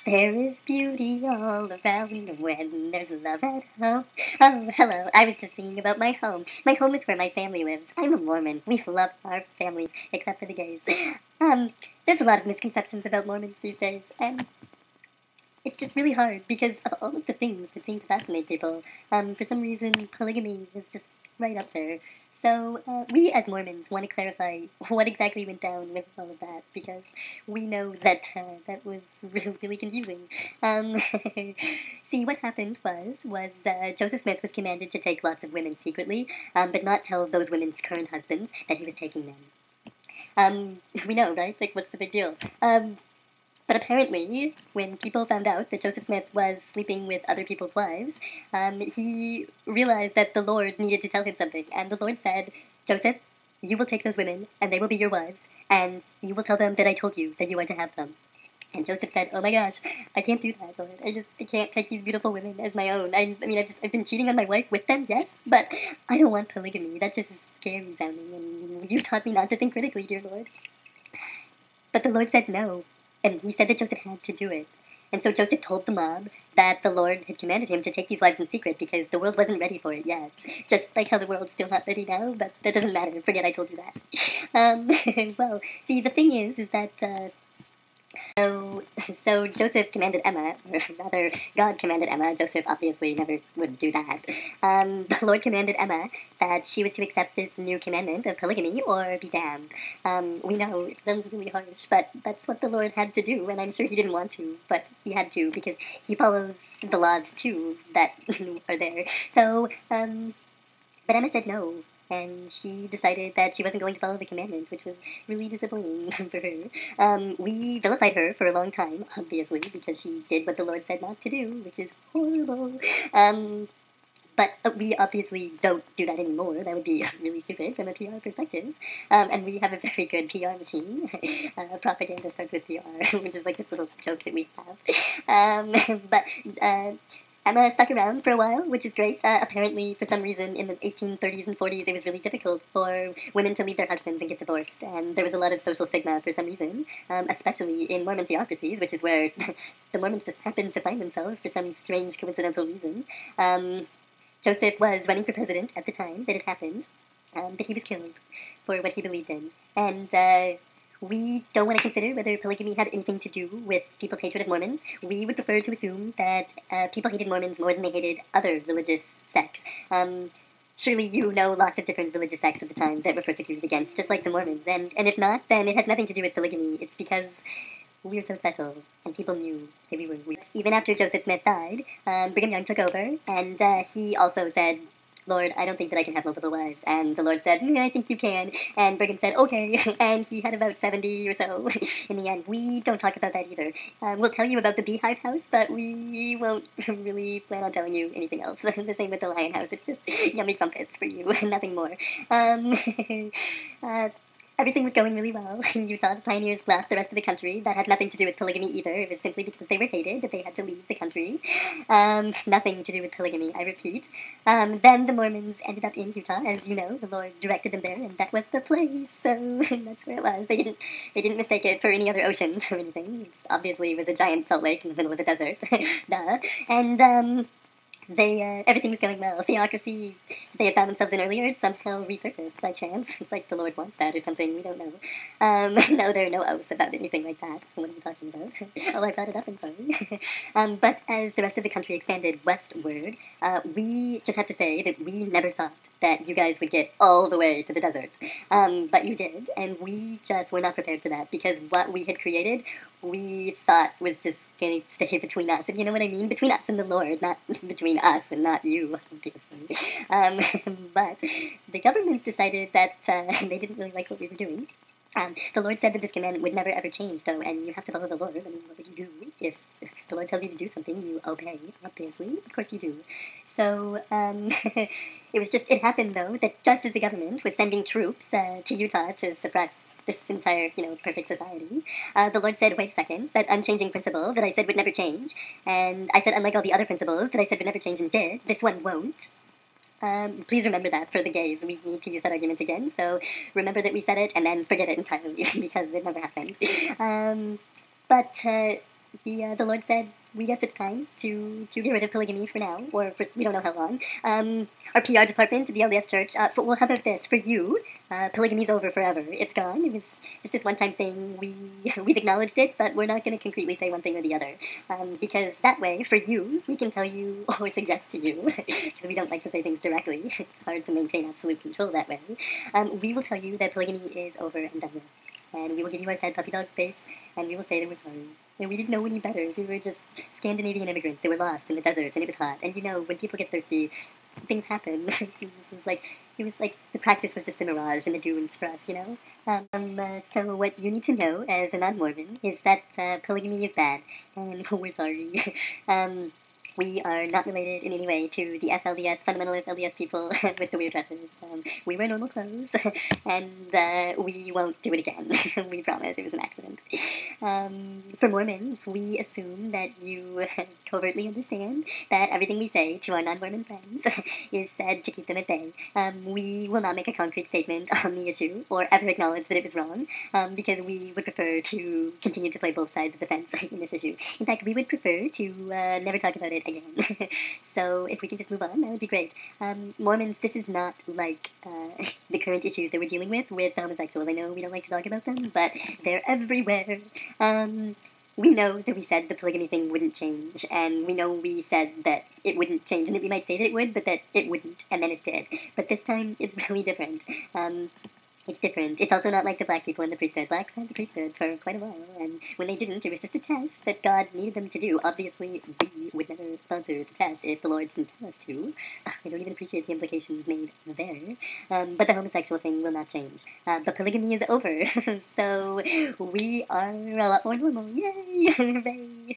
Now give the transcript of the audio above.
There is beauty all around when there's love at home. Oh, hello. I was just thinking about my home. My home is where my family lives. I'm a Mormon. We love our families, except for the gays. There's a lot of misconceptions about Mormons these days, and it's just really hard because of all of the things that seem to fascinate people. For some reason, polygamy is just right up there. So, we as Mormons want to clarify what exactly went down with all of that, because we know that that was really, really confusing. Um, see, what happened was Joseph Smith was commanded to take lots of women secretly, but not tell those women's current husbands that he was taking them. We know, right? Like, what's the big deal? But apparently, when people found out that Joseph Smith was sleeping with other people's wives, he realized that the Lord needed to tell him something. And the Lord said, Joseph, you will take those women, and they will be your wives, and you will tell them that I told you that you are to have them. And Joseph said, oh my gosh, I can't do that, Lord. I can't take these beautiful women as my own. I mean, I've been cheating on my wife with them, yes, but I don't want polygamy. That just is scary sounding, and you taught me not to think critically, dear Lord. But the Lord said no. And he said that Joseph had to do it. And so Joseph told the mob that the Lord had commanded him to take these wives in secret because the world wasn't ready for it yet. Just like how the world's still not ready now, but that doesn't matter. Forget I told you that. Well, see, the thing is that so Joseph commanded Emma, or rather, God commanded Emma. Joseph obviously never would do that. The Lord commanded Emma that she was to accept this new commandment of polygamy or be damned. We know it sounds really harsh, but that's what the Lord had to do, and I'm sure he didn't want to, but he had to because he follows the laws too that are there. So, but Emma said no, and she decided that she wasn't going to follow the commandment, which was really disappointing for her. We vilified her for a long time, obviously, because she did what the Lord said not to do, which is horrible. But we obviously don't do that anymore. That would be really stupid from a PR perspective. And we have a very good PR machine. Propaganda starts with PR, which is like this little joke that we have. But Emma stuck around for a while, which is great. Apparently, for some reason, in the 1830s and 40s, it was really difficult for women to leave their husbands and get divorced. And there was a lot of social stigma for some reason, especially in Mormon theocracies, which is where the Mormons just happened to find themselves for some strange coincidental reason. Joseph was running for president at the time that it happened, but he was killed for what he believed in. And we don't want to consider whether polygamy had anything to do with people's hatred of Mormons. We would prefer to assume that people hated Mormons more than they hated other religious sects. Surely you know lots of different religious sects at the time that were persecuted against, just like the Mormons. And if not, then it has nothing to do with polygamy. It's because we were so special, and people knew that we were weird. Even after Joseph Smith died, Brigham Young took over, and he also said, Lord, I don't think that I can have multiple wives. And the Lord said, I think you can. And Brigham said, okay. And he had about 70 or so in the end. We don't talk about that either. We'll tell you about the Beehive House, but we won't really plan on telling you anything else. The same with the Lion House. It's just yummy crumpets for you, nothing more. Everything was going really well in Utah. The pioneers left the rest of the country. That had nothing to do with polygamy either. It was simply because they were hated that they had to leave the country. Nothing to do with polygamy, I repeat. Then the Mormons ended up in Utah. As you know, the Lord directed them there, and that was the place. So that's where it was. They didn't mistake it for any other oceans or anything. It obviously was a giant salt lake in the middle of the desert. Duh. And everything was going well. Theocracy they had found themselves in earlier somehow resurfaced by chance. It's like the Lord wants that or something. We don't know. No, there are no oaths about anything like that. What are you talking about? Oh, I brought it up. I'm sorry. But as the rest of the country expanded westward, we just have to say that we never thought that you guys would get all the way to the desert. But you did, and we just were not prepared for that because what we had created, we thought was just going to stay between us. And you know what I mean? Between us and the Lord, not between us and not you, obviously. But the government decided that they didn't really like what we were doing. The Lord said that this commandment would never ever change, though, and you have to follow the Lord. I mean, what would you do if the Lord tells you to do something? You obey, obviously. Of course you do. So, it happened, though, that just as the government was sending troops to Utah to suppress this entire, perfect society, the Lord said, wait a second, that unchanging principle that I said would never change, and I said, unlike all the other principles that I said would never change and did, this one won't. Please remember that for the gays. We need to use that argument again. So remember that we said it and then forget it entirely because it never happened. But the Lord said, we guess it's time to get rid of polygamy for now, or for we don't know how long. Our PR department, the LDS Church, well, how about this? For you, polygamy's over forever. It's gone. It was just this one-time thing. We've acknowledged it, but we're not going to concretely say one thing or the other, because that way, for you, we can tell you or suggest to you, because we don't like to say things directly. It's hard to maintain absolute control that way. We will tell you that polygamy is over and done with, and we will give you our sad puppy dog face, and we will say that we're sorry. And we didn't know any better. We were just Scandinavian immigrants. They were lost in the desert, and it was hot. And you know, when people get thirsty, things happen. It was like the practice was just a mirage in the dunes for us, you know. So what you need to know as a non-Mormon is that polygamy is bad, and we're sorry. We are not related in any way to the FLDS, fundamentalist LDS people with the weird dresses. We wear normal clothes, and we won't do it again. We promise it was an accident. For Mormons, we assume that you covertly understand that everything we say to our non-Mormon friends is said to keep them at bay. We will not make a concrete statement on the issue or ever acknowledge that it was wrong, because we would prefer to continue to play both sides of the fence in this issue. In fact, we would prefer to never talk about it again. So if we could just move on, that would be great. Mormons, this is not like the current issues that we're dealing with homosexuals. I know we don't like to talk about them, but they're everywhere. We know that we said the polygamy thing wouldn't change, and we know we said that it wouldn't change, and that we might say that it would, but that it wouldn't, and then it did. But this time, it's really different. It's different. It's also not like the black people in the priesthood. Blacks had the priesthood for quite a while, and when they didn't, it was just a test that God needed them to do. Obviously, we would never sponsor the test if the Lord didn't tell us to. I don't even appreciate the implications made there. But the homosexual thing will not change. But polygamy is over, so we are a lot more normal. Yay! Hooray!